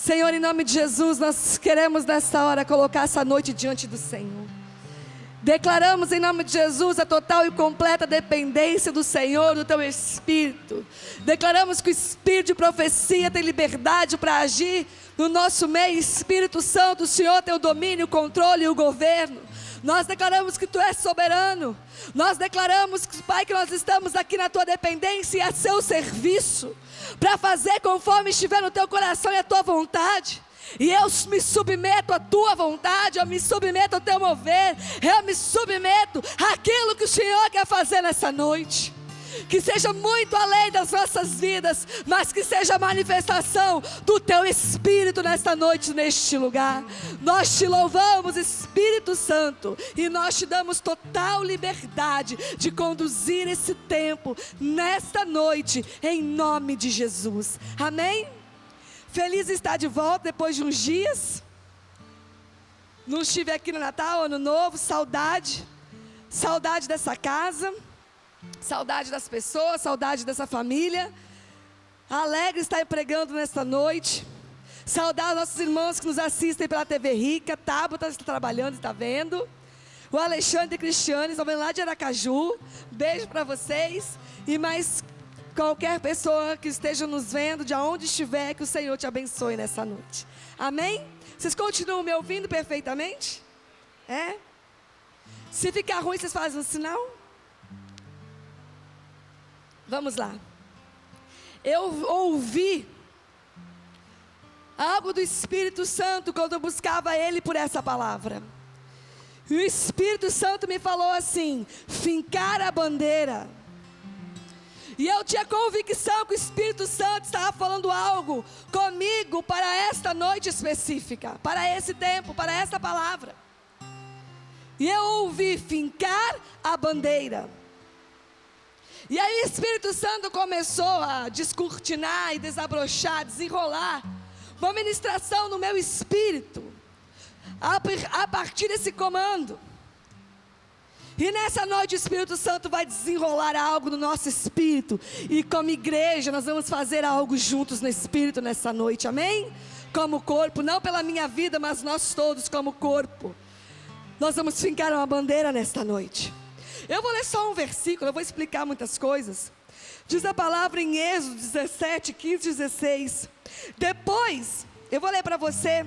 Senhor, em nome de Jesus, nós queremos nesta hora colocar essa noite diante do Senhor. Declaramos em nome de Jesus a total e completa dependência do Senhor, do Teu Espírito. Declaramos que o Espírito de profecia tem liberdade para agir no nosso meio. Espírito Santo, o Senhor tem o domínio, o controle e o governo. Nós declaramos que Tu és soberano. Nós declaramos, Pai, que nós estamos aqui na Tua dependência e a Seu serviço, para fazer conforme estiver no Teu coração e a Tua vontade. E eu me submeto à Tua vontade, eu me submeto ao Teu mover, eu me submeto àquilo que o Senhor quer fazer nessa noite. Que seja muito além das nossas vidas, mas que seja a manifestação do Teu Espírito nesta noite, neste lugar. Nós Te louvamos, Espírito Santo, e nós Te damos total liberdade de conduzir esse tempo, nesta noite, em nome de Jesus. Amém? Feliz estar de volta depois de uns dias. Não estive aqui no Natal, Ano Novo, saudade dessa casa, saudade das pessoas, saudade dessa família. Alegre estar pregando nesta noite. Saudar os nossos irmãos que nos assistem pela TV Rica. Tabata está trabalhando e está vendo. O Alexandre e Cristiane estão vendo lá de Aracaju. Beijo para vocês. E mais qualquer pessoa que esteja nos vendo, de onde estiver, que o Senhor te abençoe nessa noite. Amém? Vocês continuam me ouvindo perfeitamente? É? Se ficar ruim, vocês fazem um sinal? Vamos lá. Eu ouvi algo do Espírito Santo quando eu buscava Ele por essa palavra. E o Espírito Santo me falou assim: fincar a bandeira. E eu tinha convicção que o Espírito Santo estava falando algo comigo para esta noite específica, para esse tempo, para essa palavra. E eu ouvi fincar a bandeira. E aí o Espírito Santo começou a descortinar e desabrochar, desenrolar uma ministração no meu espírito, a partir desse comando. E nessa noite o Espírito Santo vai desenrolar algo no nosso espírito. E como igreja nós vamos fazer algo juntos no espírito nessa noite, amém? Como corpo, não pela minha vida, mas nós todos como corpo. Nós vamos fincar uma bandeira nesta noite. Eu vou ler só um versículo, eu vou explicar muitas coisas. Diz a palavra em Êxodo 17, 15, 16. Depois, eu vou ler para você.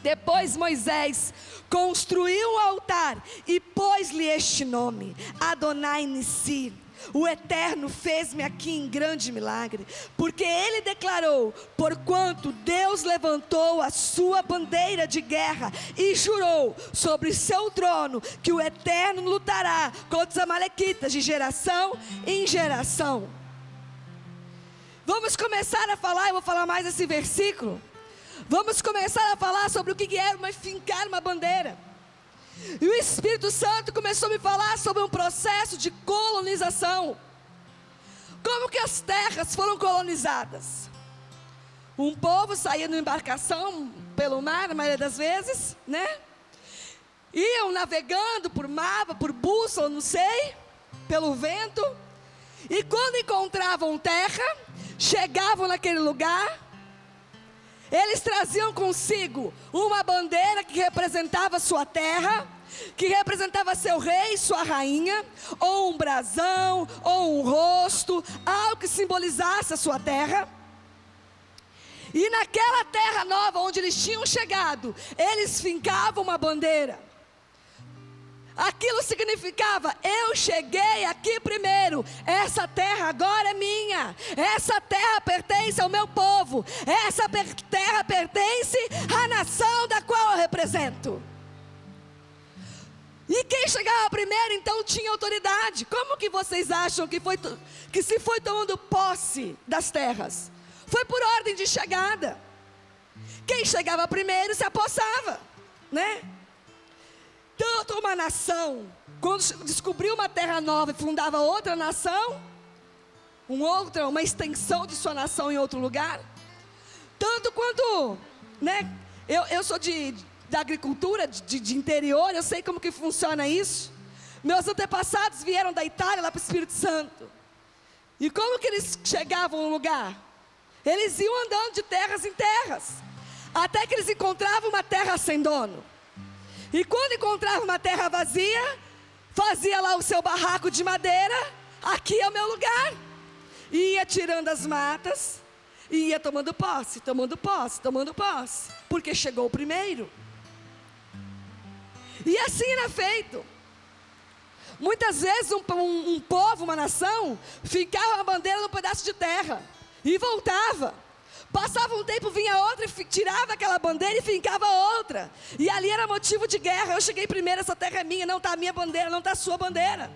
Depois Moisés construiu um altar e pôs-lhe este nome: Adonai Nissi. O Eterno fez-me aqui em grande milagre, porque ele declarou: porquanto Deus levantou a sua bandeira de guerra e jurou sobre seu trono que o Eterno lutará contra os amalequitas de geração em geração. Vamos começar a falar, eu vou falar mais esse versículo. Vamos começar a falar sobre o que é fincar uma bandeira. E o Espírito Santo começou a me falar sobre um processo de colonização. Como que as terras foram colonizadas? Um povo saía numa embarcação pelo mar, na maioria das vezes, né? Iam navegando por mapa, por bússola, não sei, pelo vento. E quando encontravam terra, chegavam naquele lugar, eles traziam consigo uma bandeira que representava sua terra, que representava seu rei, sua rainha, ou um brasão, ou um rosto, algo que simbolizasse a sua terra. E naquela terra nova onde eles tinham chegado, eles fincavam uma bandeira. Aquilo significava: eu cheguei aqui primeiro, essa terra agora é minha, essa terra pertence ao meu povo, essa terra pertence à nação da qual eu represento. E quem chegava primeiro então tinha autoridade. Como que vocês acham que se foi tomando posse das terras? Foi por ordem de chegada. Quem chegava primeiro se apossava, né? Tanto uma nação, quando descobriu uma terra nova e fundava outra nação, uma extensão de sua nação em outro lugar. Tanto quanto, né? Eu sou da agricultura, de interior, eu sei como que funciona isso. Meus antepassados vieram da Itália lá para o Espírito Santo. E como que eles chegavam no lugar? Eles iam andando de terras em terras. até que eles encontravam uma terra sem dono. E quando encontravam uma terra vazia, fazia lá o seu barraco de madeira, aqui é o meu lugar. E ia tirando as matas, e ia tomando posse, porque chegou o primeiro. E assim era feito. Muitas vezes um povo, uma nação, ficava a bandeira num pedaço de terra, e voltava. Passava um tempo, vinha outra, e tirava aquela bandeira e fincava outra. E ali era motivo de guerra. Eu cheguei primeiro, essa terra é minha, não está a minha bandeira, não está a sua bandeira.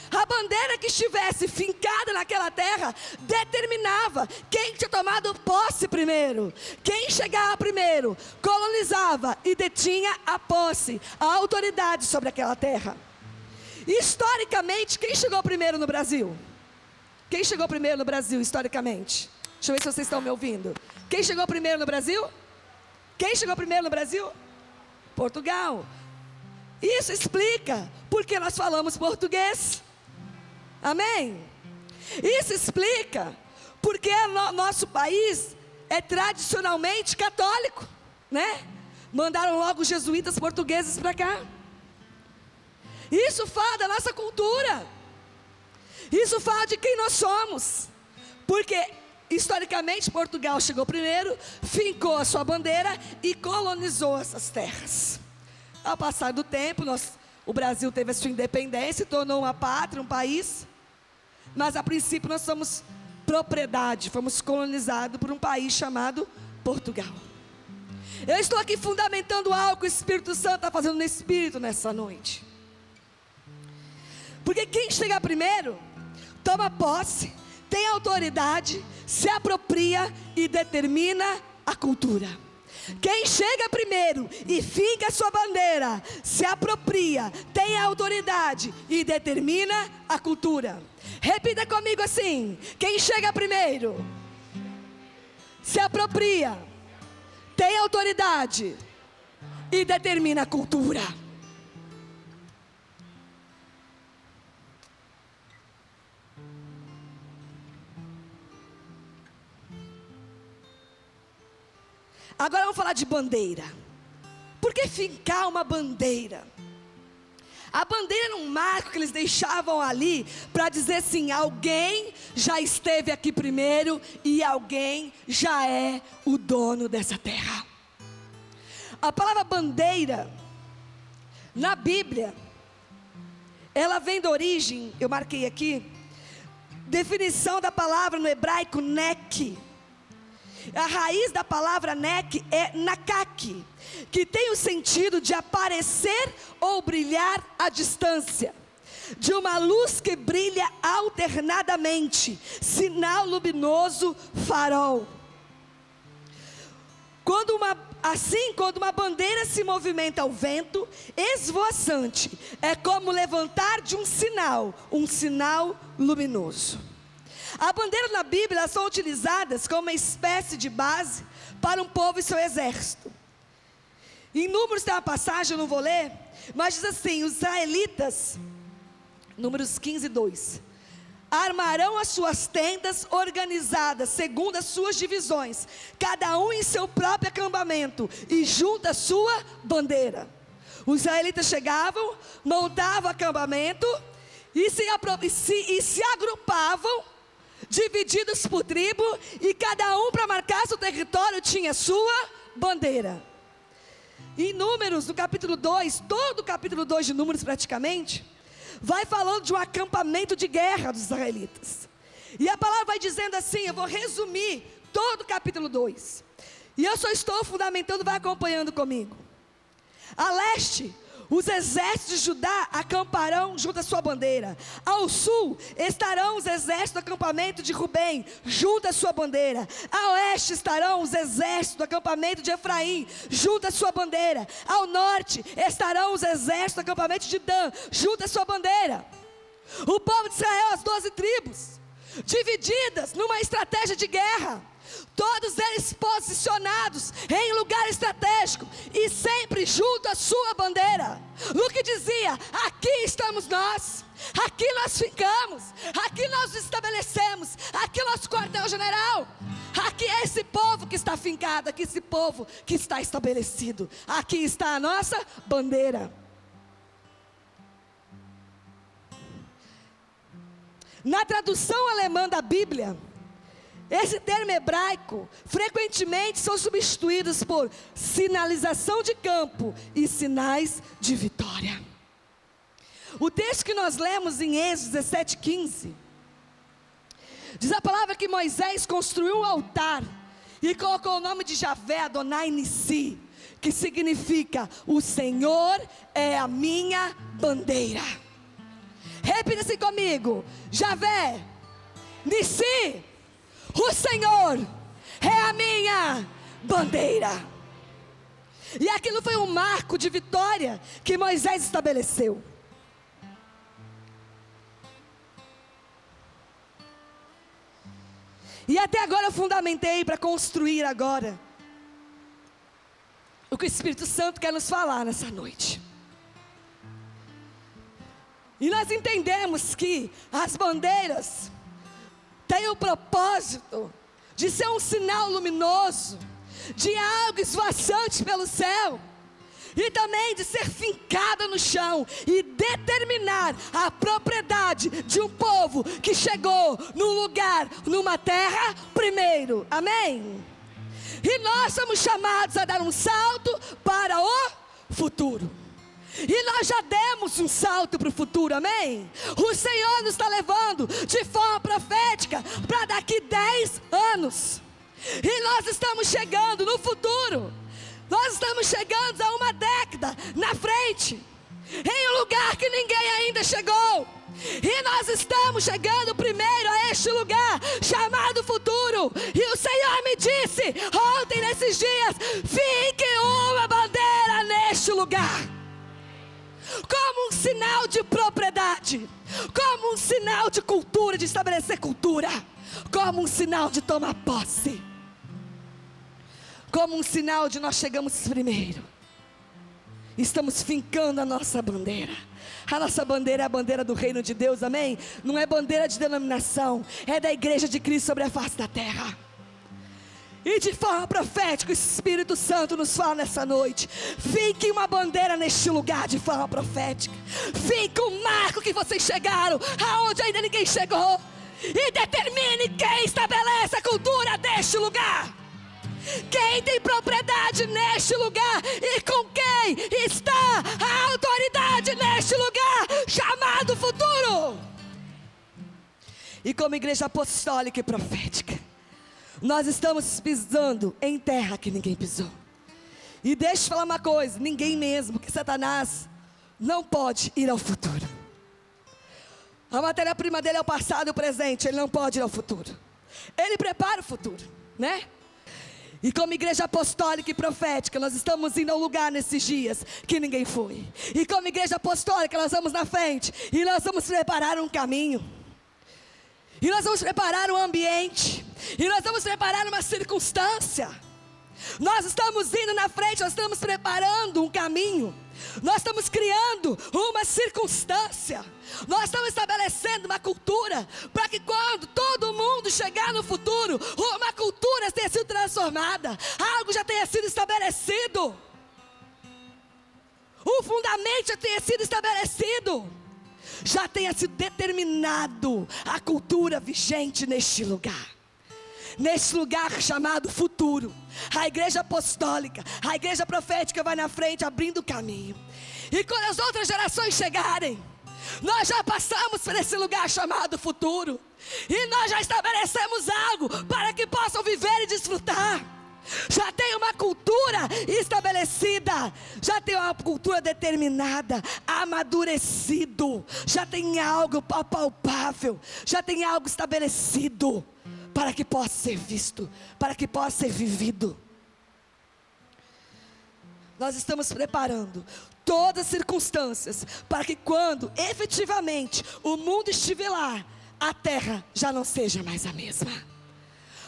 A bandeira que estivesse fincada naquela terra determinava quem tinha tomado posse primeiro. Quem chegava primeiro colonizava e detinha a posse, a autoridade sobre aquela terra. Historicamente, quem chegou primeiro no Brasil? Quem chegou primeiro no Brasil, historicamente? Deixa eu ver se vocês estão me ouvindo. Quem chegou primeiro no Brasil? Quem chegou primeiro no Brasil? Portugal. Isso explica porque nós falamos português. Amém? Isso explica porque nosso país é tradicionalmente católico, né? Mandaram logo os jesuítas portugueses para cá. Isso fala da nossa cultura. Isso fala de quem nós somos. Porque historicamente Portugal chegou primeiro, fincou a sua bandeira e colonizou essas terras. Ao passar do tempo, o Brasil teve a sua independência, tornou uma pátria, um país. Mas a princípio nós somos propriedade, fomos colonizados por um país chamado Portugal. Eu estou aqui fundamentando algo que o Espírito Santo está fazendo no Espírito nessa noite. Porque quem chega primeiro, toma posse, tem autoridade, se apropria e determina a cultura. Quem chega primeiro e finca a sua bandeira, se apropria, tem autoridade e determina a cultura. Repita comigo assim: quem chega primeiro, se apropria, tem autoridade e determina a cultura. Agora vamos falar de bandeira. Por que fincar uma bandeira? A bandeira era um marco que eles deixavam ali para dizer assim: alguém já esteve aqui primeiro e alguém já é o dono dessa terra. A palavra bandeira na Bíblia, ela vem da origem, eu marquei aqui, definição da palavra no hebraico nek. A raiz da palavra nek é nakak, que tem o sentido de aparecer ou brilhar à distância, de uma luz que brilha alternadamente, sinal luminoso, farol. Quando uma bandeira se movimenta ao vento, esvoaçante, é como levantar de um sinal luminoso. A bandeira na Bíblia, elas são utilizadas como uma espécie de base para um povo e seu exército. Em Números tem uma passagem, eu não vou ler, mas diz assim: os israelitas, Números 15:2, armarão as suas tendas organizadas segundo as suas divisões, cada um em seu próprio acampamento, e junto a sua bandeira. Os israelitas chegavam, montavam acampamento e se agrupavam, divididos por tribo, e cada um, para marcar seu território, tinha sua bandeira. Em Números, no capítulo 2, todo o capítulo 2 de Números praticamente, vai falando de um acampamento de guerra dos israelitas. E a palavra vai dizendo assim, eu vou resumir todo o capítulo 2. E eu só estou fundamentando, vai acompanhando comigo. A leste, os exércitos de Judá acamparão junto à sua bandeira. Ao sul estarão os exércitos do acampamento de Rubem, junto à sua bandeira. A oeste estarão os exércitos do acampamento de Efraim, junto à sua bandeira. Ao norte estarão os exércitos do acampamento de Dan, junto à sua bandeira. O povo de Israel, as 12 tribos, divididas numa estratégia de guerra, todos eles posicionados em lugar estratégico e sempre junto à sua bandeira. Luke dizia: aqui estamos nós, aqui nós ficamos, aqui nós nos estabelecemos, aqui é o nosso quartel-general, aqui é esse povo que está fincado, aqui é esse povo que está estabelecido, aqui está a nossa bandeira. Na tradução alemã da Bíblia, esse termo hebraico frequentemente são substituídos por sinalização de campo e sinais de vitória. O texto que nós lemos em Êxodo 17:15 diz a palavra que Moisés construiu um altar e colocou o nome de Javé Adonai Nissi, que significa: o Senhor é a minha bandeira. Repita assim comigo: Javé Nissi, o Senhor é a minha bandeira. E aquilo foi um marco de vitória que Moisés estabeleceu. E até agora eu fundamentei para construir agora o que o Espírito Santo quer nos falar nessa noite. E nós entendemos que as bandeiras têm o propósito de ser um sinal luminoso, de algo esvoaçante pelo céu, e também de ser fincada no chão e determinar a propriedade de um povo que chegou num lugar, numa terra primeiro. Amém? E nós somos chamados a dar um salto para o futuro. E nós já demos um salto para o futuro, amém? O Senhor nos está levando de forma profética para daqui 10 anos. E nós estamos chegando no futuro. Nós estamos chegando a uma década na frente, em um lugar que ninguém ainda chegou. E nós estamos chegando primeiro a este lugar chamado futuro. E o Senhor me disse ontem, nesses dias: fique uma bandeira neste lugar, como um sinal de propriedade, como um sinal de cultura, de estabelecer cultura, como um sinal de tomar posse, como um sinal de nós chegamos primeiro. Estamos fincando a nossa bandeira. A nossa bandeira é a bandeira do reino de Deus, amém? Não é bandeira de denominação, é da igreja de Cristo sobre a face da terra. E de forma profética, o Espírito Santo nos fala nessa noite: fique uma bandeira neste lugar de forma profética. Fique um marco que vocês chegaram aonde ainda ninguém chegou. E determine quem estabelece a cultura deste lugar, quem tem propriedade neste lugar e com quem está a autoridade neste lugar chamado futuro. E como igreja apostólica e profética, nós estamos pisando em terra que ninguém pisou. E deixa eu falar uma coisa: ninguém mesmo, que Satanás não pode ir ao futuro. A matéria-prima dele é o passado e o presente. Ele não pode ir ao futuro. Ele prepara o futuro, né? E como igreja apostólica e profética, nós estamos indo a um lugar nesses dias que ninguém foi. E como igreja apostólica, nós vamos na frente e nós vamos preparar um caminho. E nós vamos preparar um ambiente. E nós vamos preparar uma circunstância. Nós estamos indo na frente, nós estamos preparando um caminho. Nós estamos criando uma circunstância. Nós estamos estabelecendo uma cultura para que quando todo mundo chegar no futuro, uma cultura tenha sido transformada, algo já tenha sido estabelecido, o fundamento já tenha sido estabelecido, já tenha sido determinado a cultura vigente neste lugar. Nesse lugar chamado futuro, a igreja apostólica, a igreja profética vai na frente abrindo o caminho. E quando as outras gerações chegarem, nós já passamos por esse lugar chamado futuro. E nós já estabelecemos algo para que possam viver e desfrutar. Já tem uma cultura estabelecida, já tem uma cultura determinada, amadurecido, já tem algo palpável, já tem algo estabelecido, para que possa ser visto, para que possa ser vivido. Nós estamos preparando todas as circunstâncias para que quando efetivamente o mundo estiver lá, a terra já não seja mais a mesma.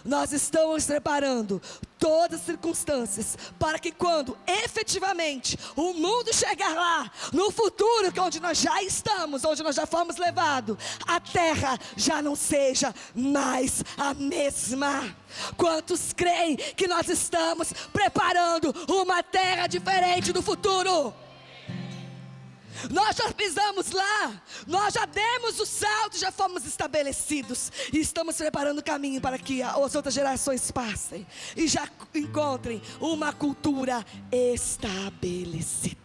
nós estamos preparando todas as circunstâncias para que quando efetivamente o mundo chegar lá, no futuro, que é onde nós já estamos, onde nós já fomos levados, a terra já não seja mais a mesma. Quantos creem que nós estamos preparando uma terra diferente do futuro? Nós já pisamos lá, nós já demos o salto, já fomos estabelecidos e estamos preparando o caminho para que as outras gerações passem e já encontrem uma cultura estabelecida.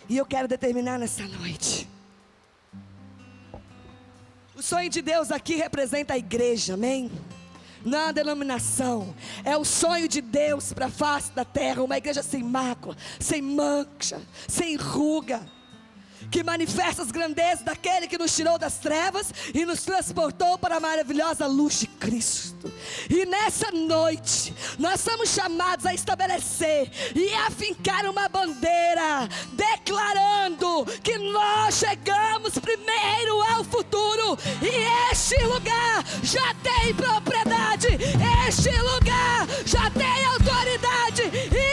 E eu quero determinar nessa noite. O sonho de Deus aqui representa a igreja, amém? Não é uma denominação, é o sonho de Deus para a face da terra. Uma igreja sem mácula, sem mancha, sem ruga, que manifesta as grandezas daquele que nos tirou das trevas e nos transportou para a maravilhosa luz de Cristo. E nessa noite, nós somos chamados a estabelecer e a fincar uma bandeira, declarando que nós chegamos primeiro ao futuro, e este lugar já tem propriedade, este lugar já tem autoridade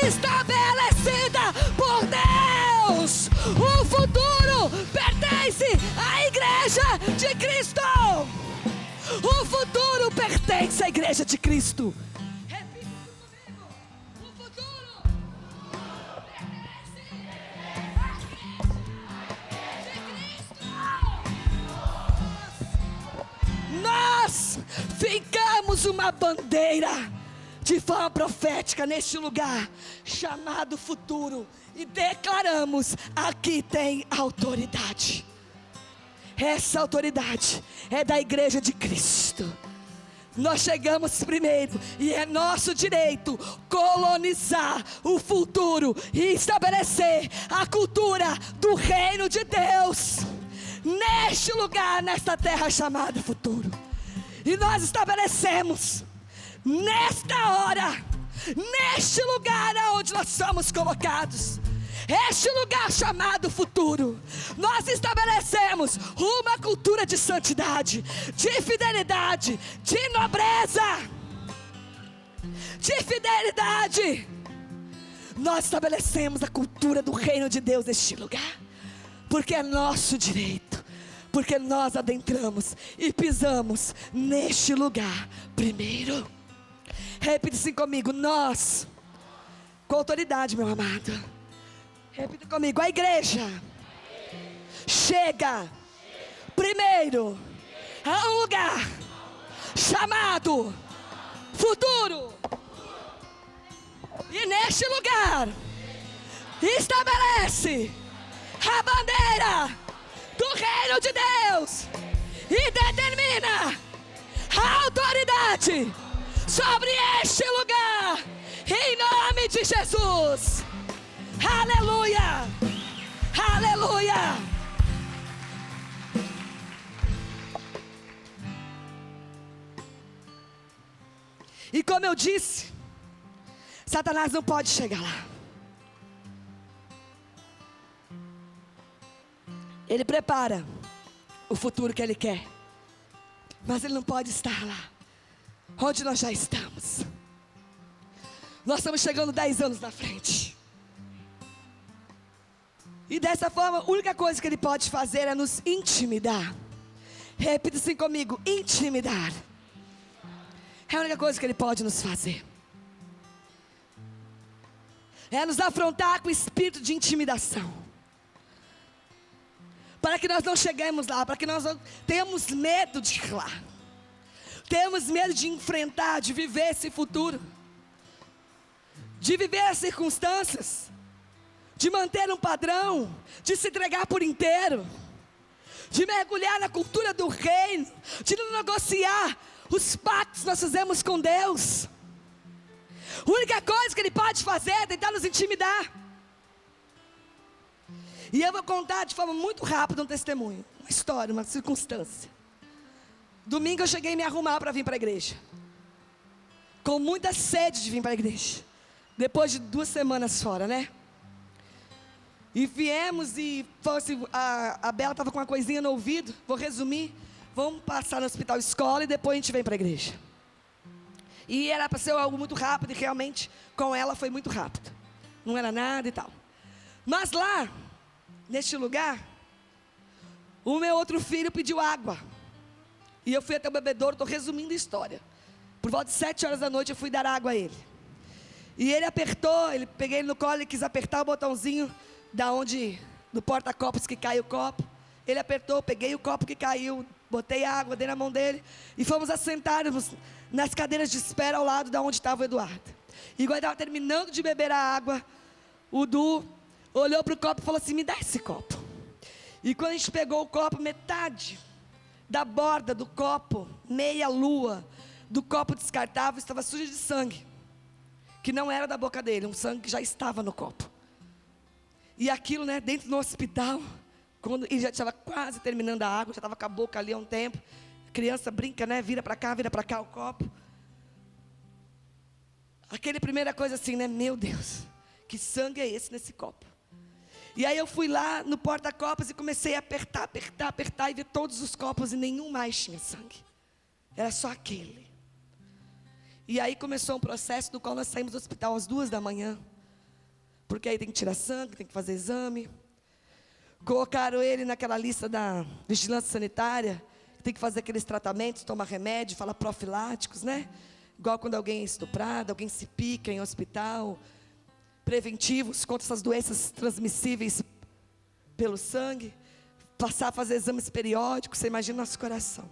estabelecida por Deus. O futuro pertence à igreja de Cristo. O futuro pertence à igreja de Cristo. Repita isso comigo. O futuro pertence à igreja de Cristo. Nós fincamos uma bandeira de forma profética neste lugar chamado futuro e declaramos: aqui tem autoridade. Essa autoridade é da igreja de Cristo. Nós chegamos primeiro e é nosso direito colonizar o futuro e estabelecer a cultura do reino de Deus neste lugar, nesta terra chamada futuro. E nós estabelecemos nesta hora, neste lugar onde nós somos colocados, este lugar chamado futuro, nós estabelecemos uma cultura de santidade, de fidelidade, de nobreza, de fidelidade. Nós estabelecemos a cultura do reino de Deus neste lugar, porque é nosso direito, porque nós adentramos e pisamos neste lugar primeiro. Repita assim comigo: nós, com autoridade, meu amado. Repita comigo: a igreja chega primeiro a um lugar chamado futuro. E neste lugar estabelece a bandeira do reino de Deus e determina a autoridade sobre este lugar, em nome de Jesus. Aleluia, aleluia. E como eu disse, Satanás não pode chegar lá. Ele prepara o futuro que ele quer, mas ele não pode estar lá onde nós já estamos. Nós estamos chegando 10 anos na frente. E dessa forma, a única coisa que ele pode fazer é nos intimidar. Repita assim comigo: intimidar. É a única coisa que ele pode nos fazer. É nos afrontar com o espírito de intimidação, para que nós não cheguemos lá, para que nós não tenhamos medo de ir lá, temos medo de enfrentar, de viver esse futuro, de viver as circunstâncias, de manter um padrão, de se entregar por inteiro, de mergulhar na cultura do reino, de não negociar os pactos que nós fizemos com Deus. A única coisa que ele pode fazer é tentar nos intimidar. E eu vou contar de forma muito rápida um testemunho, uma história, uma circunstância. Domingo eu cheguei a me arrumar para vir para a igreja, com muita sede de vir para a igreja, Depois de 2 semanas fora, né? E viemos e falou assim, a Bela estava com uma coisinha no ouvido. Vou resumir. Vamos passar no hospital escola e depois a gente vem para a igreja. E era para ser algo muito rápido, e realmente com ela foi muito rápido. Não era nada e tal. Mas lá, neste lugar, o meu outro filho pediu água. E eu fui até o bebedouro, estou resumindo a história. Por volta de 7 horas da noite eu fui dar água a ele. E ele apertou, peguei ele no colo e quis apertar o botãozinho do porta-copos que cai o copo. Ele apertou, peguei o copo que caiu, botei água, dei na mão dele e fomos assentarmos nas cadeiras de espera ao lado de onde estava o Eduardo. E quando ele estava terminando de beber a água, o Du olhou para o copo e falou assim, me dá esse copo. E quando a gente pegou o copo, metade da borda do copo, meia lua do copo descartável estava suja de sangue, que não era da boca dele, um sangue que já estava no copo. E aquilo, né, dentro do hospital, quando ele já estava quase terminando a água, já estava com a boca ali há um tempo. A criança brinca, né, vira para cá o copo. Aquele primeira coisa assim, né, meu Deus, que sangue é esse nesse copo? E aí eu fui lá no porta-copos e comecei a apertar e ver todos os copos e nenhum mais tinha sangue. Era só aquele. E aí começou um processo do qual nós saímos do hospital às 2 da manhã. Porque aí tem que tirar sangue, tem que fazer exame. Colocaram ele naquela lista da vigilância sanitária. Tem que fazer aqueles tratamentos, tomar remédio, falar profiláticos, né? Igual quando alguém é estuprado, alguém se pica em hospital. Preventivos contra essas doenças transmissíveis pelo sangue. Passar a fazer exames periódicos, você imagina o nosso coração.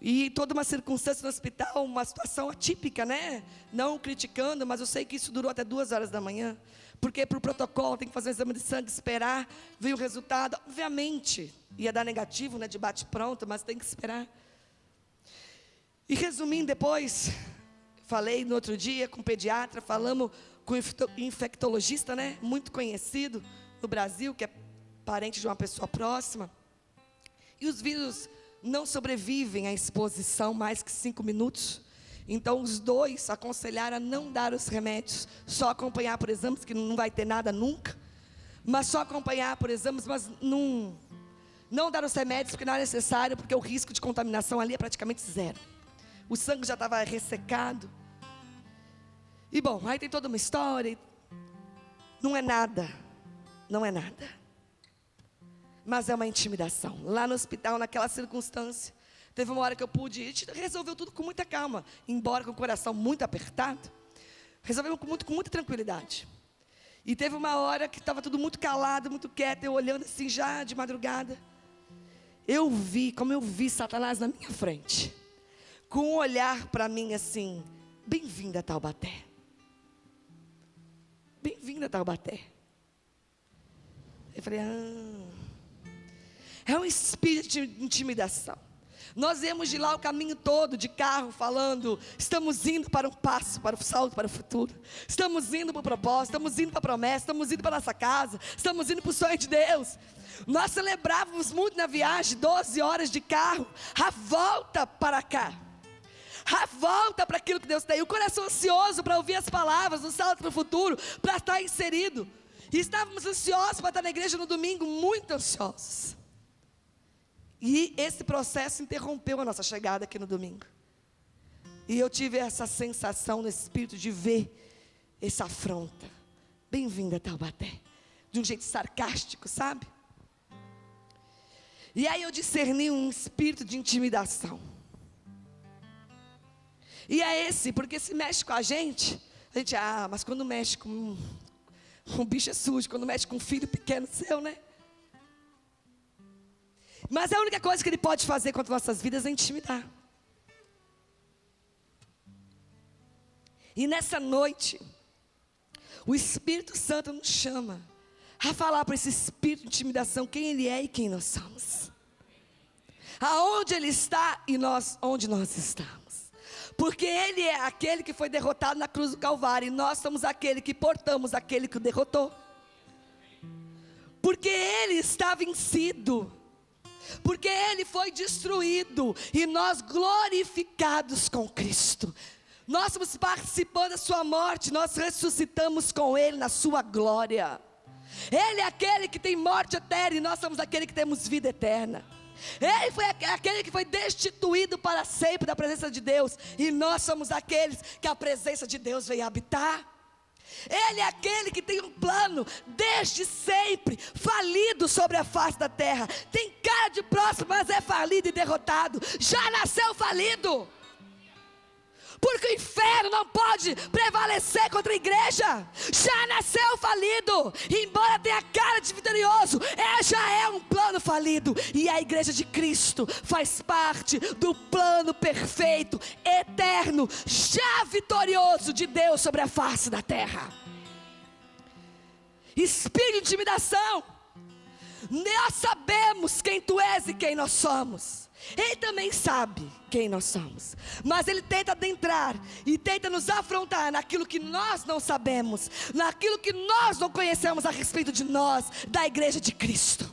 E toda uma circunstância no hospital, uma situação atípica, né? Não criticando, mas eu sei que isso durou até 2 horas da manhã. Porque para o protocolo tem que fazer um exame de sangue, esperar, veio o resultado. Obviamente, ia dar negativo, né? De bate-pronto, mas tem que esperar. E resumindo depois, falei no outro dia com o pediatra, falamos com o infectologista, né? Muito conhecido no Brasil, que é parente de uma pessoa próxima. E os vírus não sobrevivem à exposição mais que 5 minutos. Então os dois aconselharam a não dar os remédios, só acompanhar por exames, que não vai ter nada nunca, mas só acompanhar por exames, mas não dar os remédios, porque não é necessário, porque o risco de contaminação ali é praticamente zero. O sangue já estava ressecado. E bom, aí tem toda uma história. Não é nada. Mas é uma intimidação. Lá no hospital, naquela circunstância, teve uma hora que eu pude ir, a gente resolveu tudo com muita calma, embora com o coração muito apertado, resolvemos com muita tranquilidade. E teve uma hora que estava tudo muito calado, muito quieto, eu olhando assim já de madrugada, como eu vi Satanás na minha frente, com um olhar para mim assim, bem-vinda a Taubaté. Bem-vinda a Taubaté. Eu falei, é um espírito de intimidação. Nós viemos de lá o caminho todo de carro falando, estamos indo para um passo, para o salto, para o futuro. Estamos indo para o propósito, estamos indo para a promessa, estamos indo para a nossa casa, estamos indo para o sonho de Deus. Nós celebrávamos muito na viagem, 12 horas de carro, a volta para cá. A volta para aquilo que Deus tem. O coração ansioso para ouvir as palavras, no salto para o futuro, para estar inserido. E estávamos ansiosos para estar na igreja no domingo, muito ansiosos. E esse processo interrompeu a nossa chegada aqui no domingo. E eu tive essa sensação no espírito de ver essa afronta. Bem-vinda, Taubaté. De um jeito sarcástico, sabe? E aí eu discerni um espírito de intimidação. E é esse, porque se mexe com a gente, mas quando mexe com um bicho é sujo, quando mexe com um filho pequeno seu, né? Mas a única coisa que ele pode fazer contra nossas vidas é intimidar. E nessa noite, o Espírito Santo nos chama a falar para esse espírito de intimidação quem ele é e quem nós somos. Aonde ele está e nós, onde nós estamos. Porque ele é aquele que foi derrotado na cruz do Calvário, e nós somos aquele que portamos aquele que o derrotou. Porque ele está vencido. Porque ele foi destruído e nós glorificados com Cristo. Nós somos participando da sua morte, nós ressuscitamos com Ele na sua glória. Ele é aquele que tem morte eterna e nós somos aquele que temos vida eterna. Ele foi aquele que foi destituído para sempre da presença de Deus, e nós somos aqueles que a presença de Deus veio habitar. Ele é aquele que tem um plano desde sempre, falido sobre a face da terra. Tem cara de próximo, mas é falido e derrotado. Já nasceu falido. Porque o inferno não pode prevalecer contra a igreja. Já nasceu falido. Embora tenha cara de vitorioso, já é um plano falido. E a igreja de Cristo faz parte do plano perfeito, eterno, já vitorioso de Deus sobre a face da terra. Espírito de intimidação. Nós sabemos quem tu és e quem nós somos. Ele também sabe quem nós somos, mas ele tenta adentrar e tenta nos afrontar naquilo que nós não sabemos, naquilo que nós não conhecemos a respeito de nós, da igreja de Cristo.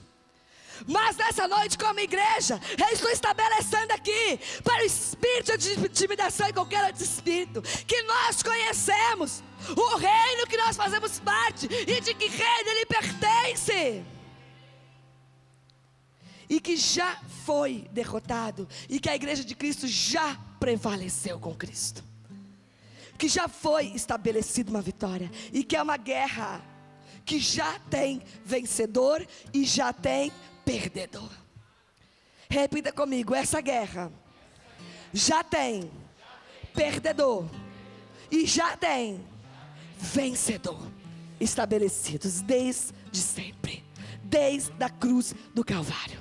Mas nessa noite, como igreja, eu estou estabelecendo aqui para o espírito de intimidação e qualquer outro espírito, que nós conhecemos o reino que nós fazemos parte e de que reino ele pertence, e que já foi derrotado, e que a igreja de Cristo já prevaleceu com Cristo, que já foi estabelecida uma vitória, e que é uma guerra que já tem vencedor e já tem perdedor. Repita comigo: essa guerra já tem perdedor e já tem vencedor, estabelecidos desde sempre, desde a cruz do Calvário.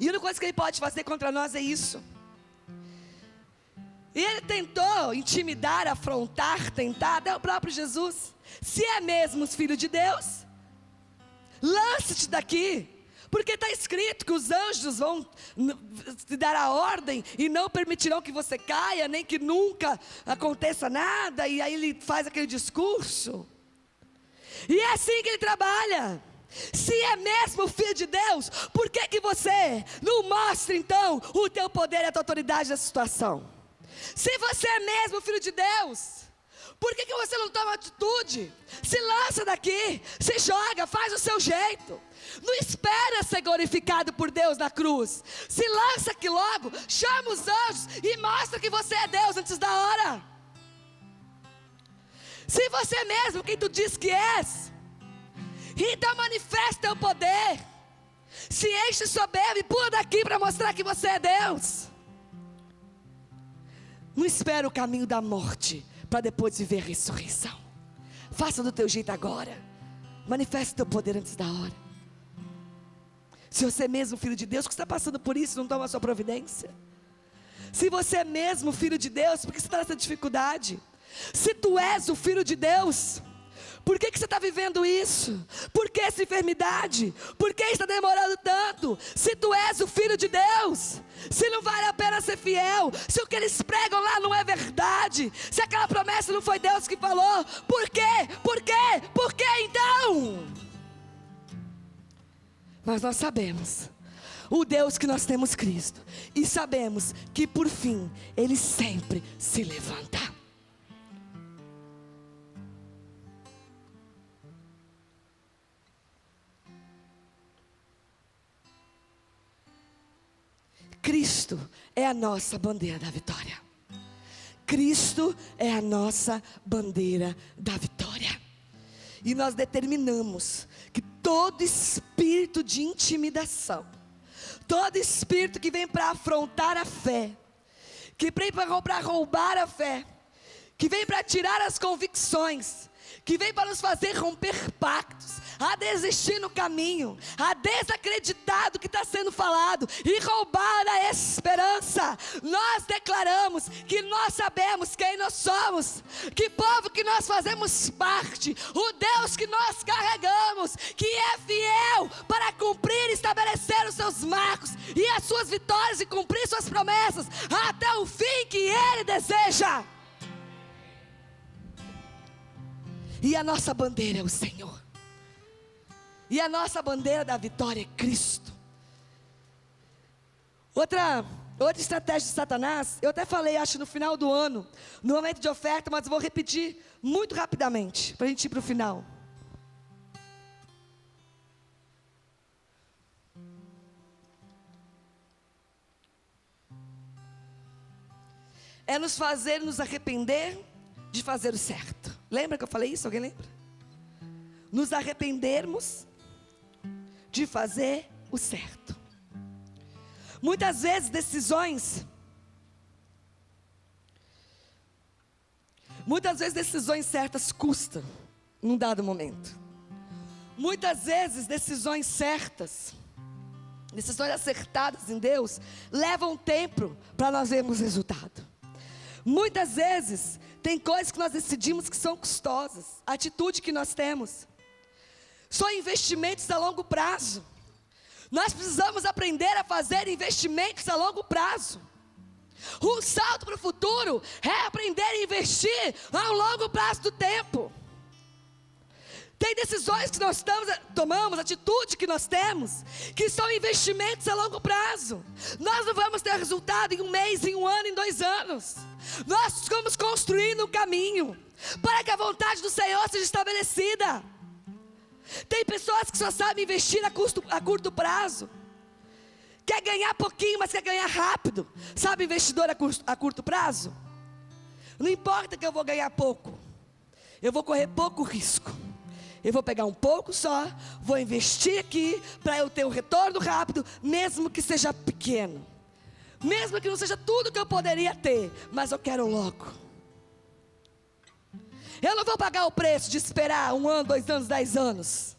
E a única coisa que ele pode fazer contra nós é isso. E ele tentou intimidar, afrontar, tentar, até o próprio Jesus. Se é mesmo filho de Deus, lance-te daqui, porque está escrito que os anjos vão te dar a ordem e não permitirão que você caia, nem que nunca aconteça nada. E aí ele faz aquele discurso, e é assim que ele trabalha. Se é mesmo filho de Deus, por que você não mostra então o teu poder e a tua autoridade nessa situação? Se você é mesmo filho de Deus, por que você não toma atitude? Se lança daqui, se joga, faz o seu jeito. Não espera ser glorificado por Deus na cruz. Se lança aqui logo, chama os anjos e mostra que você é Deus antes da hora. Se você é mesmo quem tu diz que és, então manifesta o poder. Se enche soberba e pula daqui para mostrar que você é Deus. Não espera o caminho da morte para depois viver a ressurreição. Faça do teu jeito agora. Manifeste o teu poder antes da hora. Se você é mesmo filho de Deus, por que você está passando por isso, não toma a sua providência? Se você é mesmo filho de Deus, por que você está nessa dificuldade? Se tu és o filho de Deus, por que você está vivendo isso? Por que essa enfermidade? Por que está demorando tanto? Se tu és o filho de Deus, se não vale a pena ser fiel, se o que eles pregam lá não é verdade, se aquela promessa não foi Deus que falou, por quê? Por quê? Por quê então? Mas nós sabemos o Deus que nós temos, Cristo, e sabemos que por fim Ele sempre se levanta. Cristo é a nossa bandeira da vitória. Cristo é a nossa bandeira da vitória. E nós determinamos que todo espírito de intimidação, todo espírito que vem para afrontar a fé, que vem para roubar a fé, que vem para tirar as convicções, que vem para nos fazer romper pactos, a desistir no caminho, a desacreditar do que está sendo falado e roubar a esperança. Nós declaramos que nós sabemos quem nós somos, que povo que nós fazemos parte, o Deus que nós carregamos, que é fiel para cumprir e estabelecer os seus marcos e as suas vitórias e cumprir suas promessas até o fim que Ele deseja. E a nossa bandeira é o Senhor. E a nossa bandeira da vitória é Cristo. Outra outra estratégia de Satanás, eu até falei, acho, no final do ano, no momento de oferta, mas eu vou repetir muito rapidamente, para a gente ir para o final. É nos fazer nos arrepender de fazer o certo. Lembra que eu falei isso? Alguém lembra? Nos arrependermos de fazer o certo. Muitas vezes decisões certas custam num dado momento. Muitas vezes decisões certas, decisões acertadas em Deus, levam tempo para nós vermos resultado. Muitas vezes tem coisas que nós decidimos que são custosas, a atitude que nós temos. São investimentos a longo prazo. Nós precisamos aprender a fazer investimentos a longo prazo. Um salto para o futuro é aprender a investir ao longo prazo do tempo. Tem decisões que nós tomamos, atitude que nós temos, que são investimentos a longo prazo. Nós não vamos ter resultado em um mês, em um ano, em 2 anos. Nós estamos construindo um caminho para que a vontade do Senhor seja estabelecida. Tem pessoas que só sabem investir a curto prazo. Quer ganhar pouquinho, mas quer ganhar rápido. Sabe investidor a curto prazo? Não importa que eu vou ganhar pouco, eu vou correr pouco risco. Eu vou pegar um pouco só, vou investir aqui para eu ter um retorno rápido, mesmo que seja pequeno. Mesmo que não seja tudo que eu poderia ter, mas eu quero logo. Eu não vou pagar o preço de esperar 1 ano, 2 anos, 10 anos.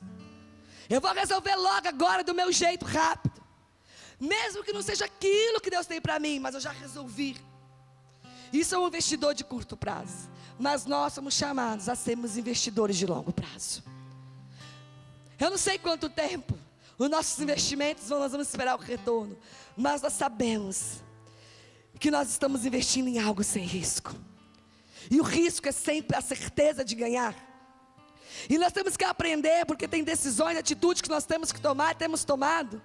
Eu vou resolver logo agora do meu jeito rápido. Mesmo que não seja aquilo que Deus tem para mim, mas eu já resolvi. Isso é um investidor de curto prazo. Mas nós somos chamados a sermos investidores de longo prazo. Eu não sei quanto tempo os nossos investimentos nós vamos esperar o retorno, mas nós sabemos que nós estamos investindo em algo sem risco. E o risco é sempre a certeza de ganhar. E nós temos que aprender, porque tem decisões, atitudes que nós temos que tomar, temos tomado,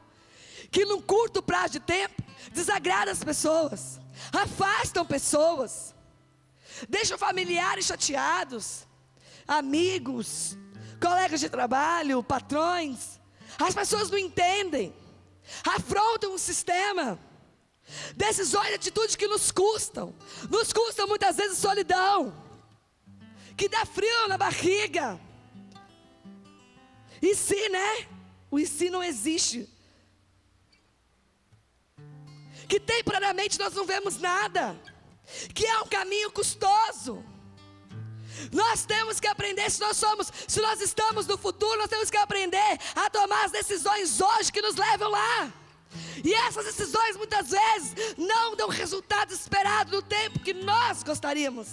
que num curto prazo de tempo desagrada as pessoas, afastam pessoas, deixam familiares chateados, amigos, colegas de trabalho, patrões. As pessoas não entendem, afrontam o sistema. Decisões e atitudes que nos custam muitas vezes solidão, que dá frio na barriga. E se, né? O e se não existe. Que temporariamente nós não vemos nada, que é um caminho custoso. Nós temos que aprender, se nós estamos no futuro, nós temos que aprender a tomar as decisões hoje que nos levam lá. E essas decisões muitas vezes não dão resultado esperado no tempo que nós gostaríamos.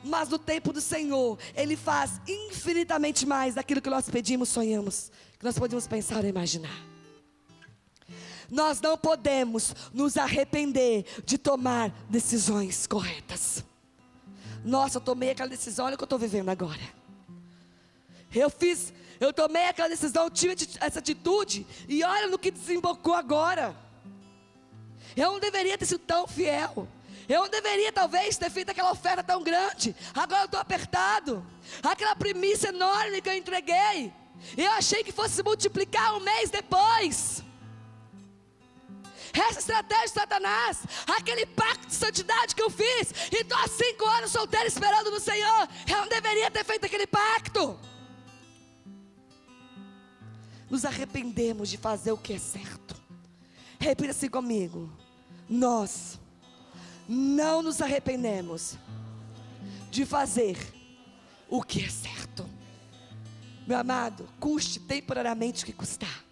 Mas no tempo do Senhor, Ele faz infinitamente mais daquilo que nós pedimos, sonhamos, que nós podemos pensar ou imaginar. Nós não podemos nos arrepender de tomar decisões corretas. Nossa, eu tomei aquela decisão, olha o que eu estou vivendo agora. Eu tomei aquela decisão, tive essa atitude, e olha no que desembocou agora. Eu não deveria ter sido tão fiel. Eu não deveria talvez ter feito aquela oferta tão grande. Agora eu estou apertado. Aquela primícia enorme que eu entreguei, eu achei que fosse multiplicar 1 mês depois. Essa estratégia de Satanás, aquele pacto de santidade que eu fiz, e estou há 5 anos solteiro esperando no Senhor. Eu não deveria ter feito aquele pacto. Nos arrependemos de fazer o que é certo. Repita assim comigo: nós não nos arrependemos de fazer o que é certo. Meu amado, custe temporariamente o que custar,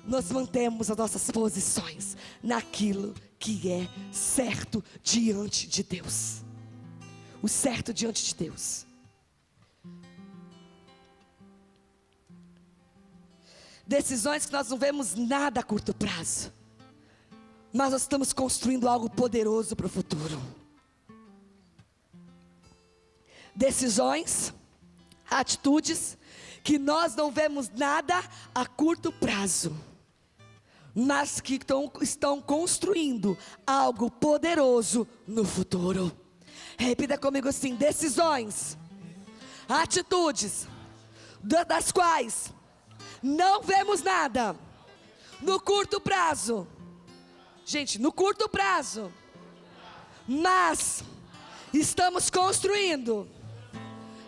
nós mantemos as nossas posições naquilo que é certo diante de Deus. O certo diante de Deus. Decisões que nós não vemos nada a curto prazo, mas nós estamos construindo algo poderoso para o futuro. Decisões, atitudes que nós não vemos nada a curto prazo, mas que estão construindo algo poderoso no futuro. Repita comigo assim: decisões, atitudes, das quais não vemos nada no curto prazo. Gente, no curto prazo, mas estamos construindo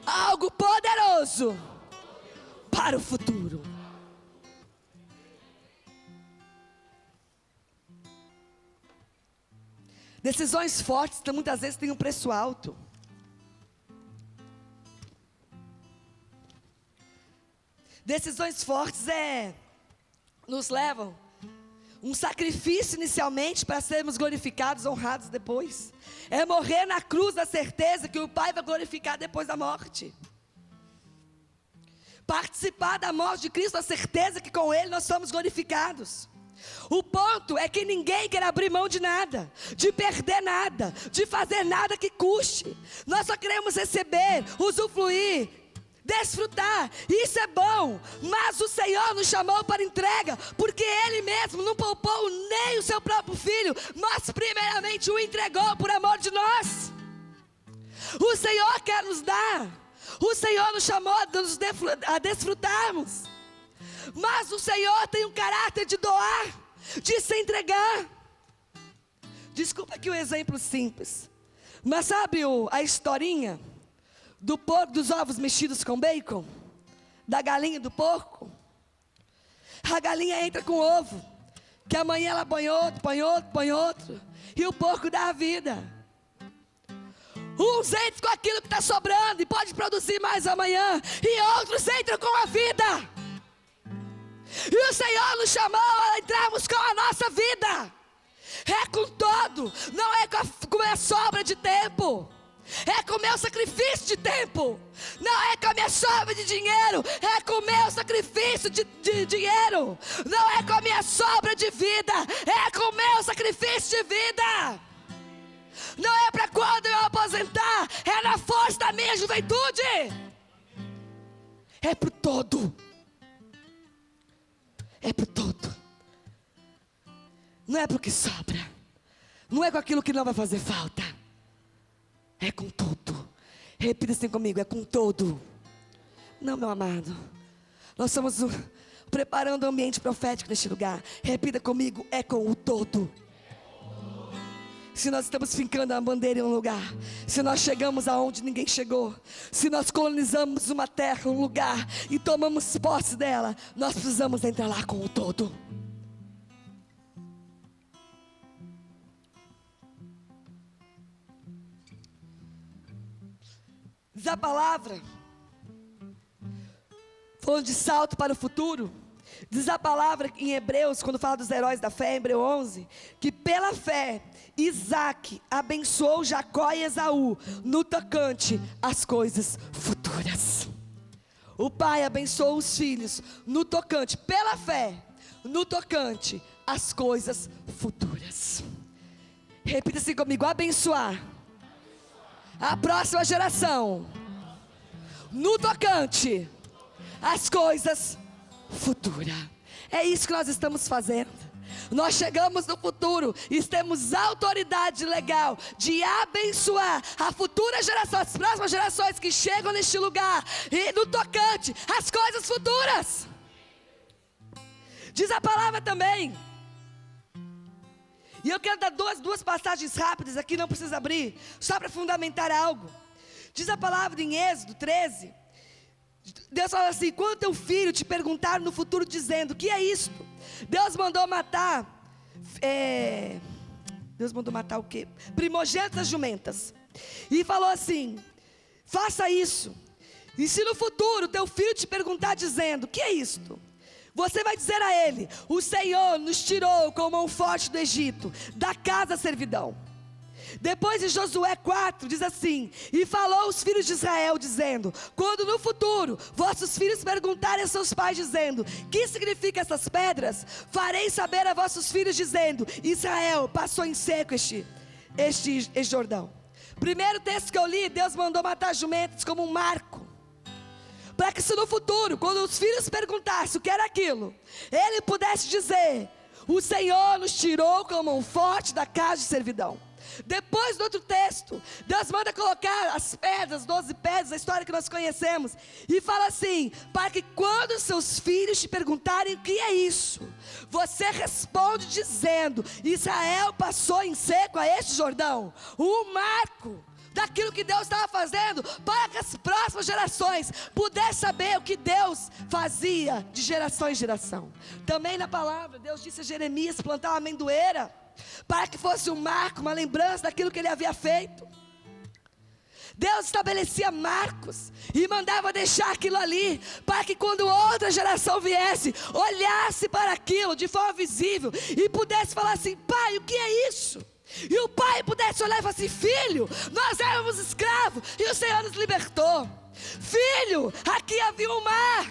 algo poderoso para o futuro. Decisões fortes muitas vezes têm um preço alto. Decisões fortes nos levam um sacrifício inicialmente para sermos glorificados, honrados depois. É morrer na cruz da certeza que o Pai vai glorificar depois da morte. Participar da morte de Cristo, a certeza que com Ele nós somos glorificados. O ponto é que ninguém quer abrir mão de nada, de perder nada, de fazer nada que custe. Nós só queremos receber, usufruir, desfrutar. Isso é bom, mas o Senhor nos chamou para entrega, porque Ele mesmo não poupou nem o seu próprio Filho, mas primeiramente o entregou por amor de nós. O Senhor quer nos dar, o Senhor nos chamou a desfrutarmos, mas o Senhor tem um caráter de doar, de se entregar. Desculpa aqui o exemplo simples, mas sabe a historinha dos ovos mexidos com bacon? Da galinha e do porco? A galinha entra com o ovo, que amanhã ela põe outro, e o porco dá a vida. Uns entram com aquilo que está sobrando e pode produzir mais amanhã, e outros entram com a vida. E o Senhor nos chamou a entrarmos com a nossa vida. É com todo, não é com a sobra de tempo. É com o meu sacrifício de tempo. Não é com a minha sobra de dinheiro. É com o meu sacrifício de dinheiro. Não é com a minha sobra de vida. É com o meu sacrifício de vida. Não é para quando eu aposentar. É na força da minha juventude. É pro todo. É pro todo. Não é pro que sobra. Não é com aquilo que não vai fazer falta. É com todo. Repita assim comigo: é com todo. Não, meu amado, nós estamos preparando o ambiente profético neste lugar. Repita comigo: é com o todo. Se nós estamos fincando a bandeira em um lugar, se nós chegamos aonde ninguém chegou, se nós colonizamos uma terra, um lugar, e tomamos posse dela, nós precisamos entrar lá com o todo. Diz a palavra, falando de salto para o futuro, diz a palavra em Hebreus, quando fala dos heróis da fé, em Hebreus 11, que pela fé, Isaac abençoou Jacó e Esaú, no tocante às coisas futuras. O pai abençoou os filhos, no tocante, pela fé, no tocante às coisas futuras. Repita assim comigo: abençoar a próxima geração, no tocante às coisas futuras. É isso que nós estamos fazendo. Nós chegamos no futuro e temos autoridade legal de abençoar a futura geração, as próximas gerações que chegam neste lugar, e no tocante às coisas futuras. Diz a palavra também, e eu quero dar duas passagens rápidas aqui, não precisa abrir, só para fundamentar algo. Diz a palavra em Êxodo 13, Deus fala assim: quando teu filho te perguntar no futuro dizendo: o que é isto? Deus mandou matar o quê? Primogênitos das jumentas. E falou assim: faça isso. E se no futuro teu filho te perguntar dizendo: o que é isto? Você vai dizer a ele: o Senhor nos tirou com mão forte do Egito, da casa da servidão. Depois em Josué 4 diz assim: e falou aos filhos de Israel dizendo: quando no futuro vossos filhos perguntarem a seus pais dizendo: que significa essas pedras? Farei saber a vossos filhos dizendo: Israel passou em seco este Jordão. Primeiro texto que eu li, Deus mandou matar jumentos como um marco, para que se no futuro, quando os filhos perguntassem o que era aquilo, ele pudesse dizer: O Senhor nos tirou com a mão forte da casa de servidão. Depois do outro texto, Deus manda colocar as pedras, 12 pedras, a história que nós conhecemos, e fala assim: para que quando seus filhos te perguntarem o que é isso, você responde dizendo: Israel passou em seco a este Jordão. Um marco daquilo que Deus estava fazendo, para que as próximas gerações pudessem saber o que Deus fazia de geração em geração. Também na palavra, Deus disse a Jeremias plantar uma amendoeira, para que fosse um marco, uma lembrança daquilo que ele havia feito. Deus estabelecia marcos e mandava deixar aquilo ali, para que quando outra geração viesse, olhasse para aquilo de forma visível e pudesse falar assim: pai, o que é isso? E o pai pudesse olhar e falar assim: filho, nós éramos escravos e o Senhor nos libertou. Filho, aqui havia um mar,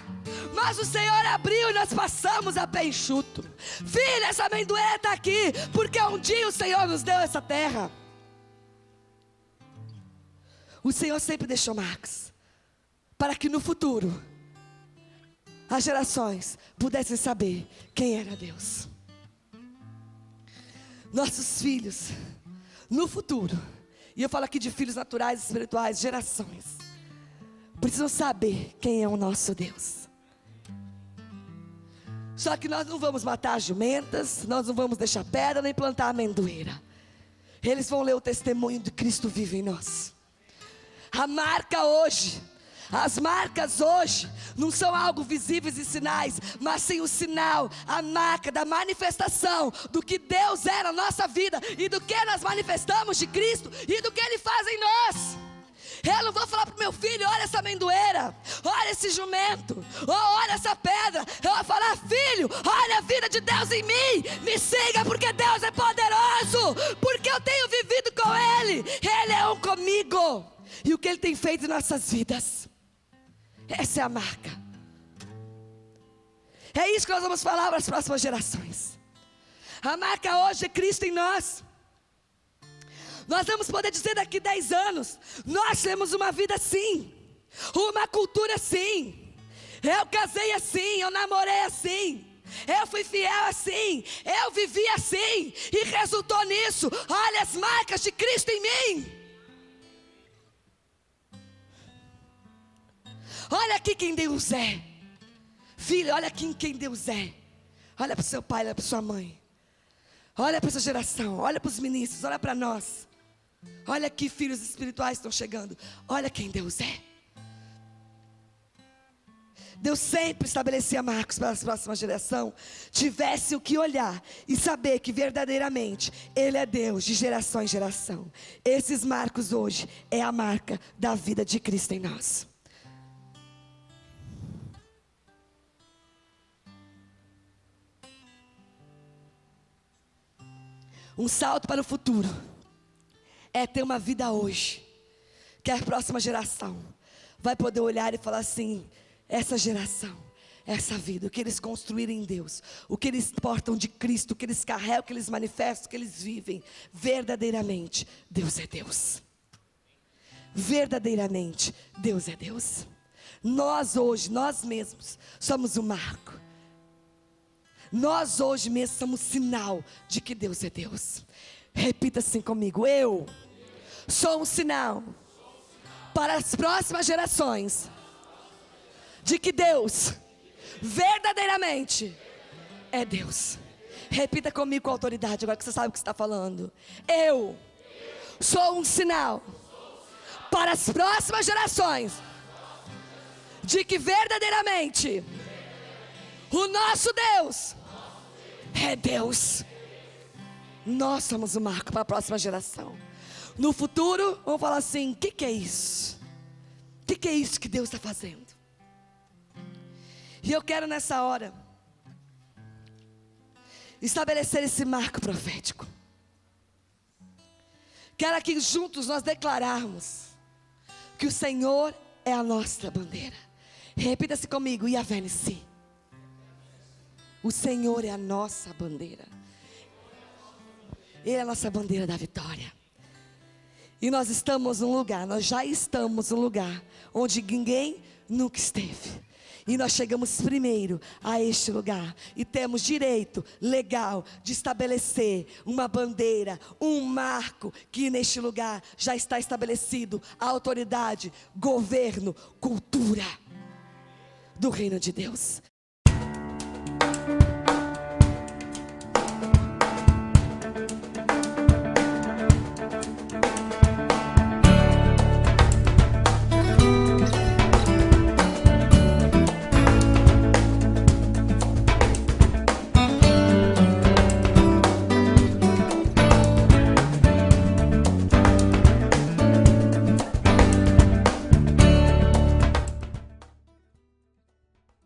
mas o Senhor abriu e nós passamos a pé enxuto. Filho, essa amendoeira está aqui, porque um dia o Senhor nos deu essa terra. O Senhor sempre deixou marcos, para que no futuro, as gerações pudessem saber quem era Deus. Nossos filhos, no futuro, e eu falo aqui de filhos naturais e espirituais, gerações, precisam saber quem é o nosso Deus. Só que nós não vamos matar jumentas, nós não vamos deixar pedra nem plantar amendoeira. Eles vão ler o testemunho de Cristo vivo em nós. A marca hoje, as marcas hoje não são algo visíveis e sinais, mas sim o sinal, a marca da manifestação do que Deus é na nossa vida e do que nós manifestamos de Cristo e do que Ele faz em nós. Eu não vou falar para o meu filho: olha essa amendoeira, olha esse jumento, ou olha essa pedra. Eu vou falar: filho, olha a vida de Deus em mim, me siga, porque Deus é poderoso, porque eu tenho vivido com Ele, Ele é um comigo, e o que Ele tem feito em nossas vidas. Essa é a marca. É isso que nós vamos falar para as próximas gerações. A marca hoje é Cristo em nós. Nós vamos poder dizer daqui 10 anos: nós temos uma vida assim, uma cultura assim. Eu casei assim, eu namorei assim, eu fui fiel assim, eu vivi assim, e resultou nisso. Olha as marcas de Cristo em mim. Olha aqui quem Deus é. Filho, olha aqui quem Deus é. Olha para o seu pai, olha para sua mãe. Olha para essa geração, olha para os ministros, olha para nós. Olha aqui, filhos espirituais estão chegando. Olha quem Deus é. Deus sempre estabelecia marcos para a próxima geração tivesse o que olhar e saber que verdadeiramente Ele é Deus de geração em geração. Esses marcos hoje é a marca da vida de Cristo em nós. Um salto para o futuro é ter uma vida hoje, que a próxima geração vai poder olhar e falar assim: essa geração, essa vida, o que eles construíram em Deus, o que eles portam de Cristo, o que eles carregam, o que eles manifestam, o que eles vivem, verdadeiramente, Deus é Deus. Verdadeiramente, Deus é Deus. Nós hoje, nós mesmos, somos um marco. Nós hoje mesmo somos sinal de que Deus é Deus. Repita assim comigo: eu sou um sinal para as próximas gerações de que Deus verdadeiramente é Deus. Repita comigo com autoridade, agora que você sabe o que você está falando. Eu sou um sinal para as próximas gerações de que verdadeiramente o nosso Deus é Deus. Nós somos o marco para a próxima geração. No futuro, vamos falar assim: o que é isso? O que é isso que Deus está fazendo? E eu quero nessa hora estabelecer esse marco profético. Quero aqui juntos nós declararmos que o Senhor é a nossa bandeira. Repita-se comigo: Yahvé Nissi. O Senhor é a nossa bandeira. Ele é a nossa bandeira da vitória. E nós estamos num lugar, nós já estamos num lugar onde ninguém nunca esteve. E nós chegamos primeiro a este lugar e temos direito legal de estabelecer uma bandeira, um marco, que neste lugar já está estabelecido a autoridade, governo, cultura do reino de Deus.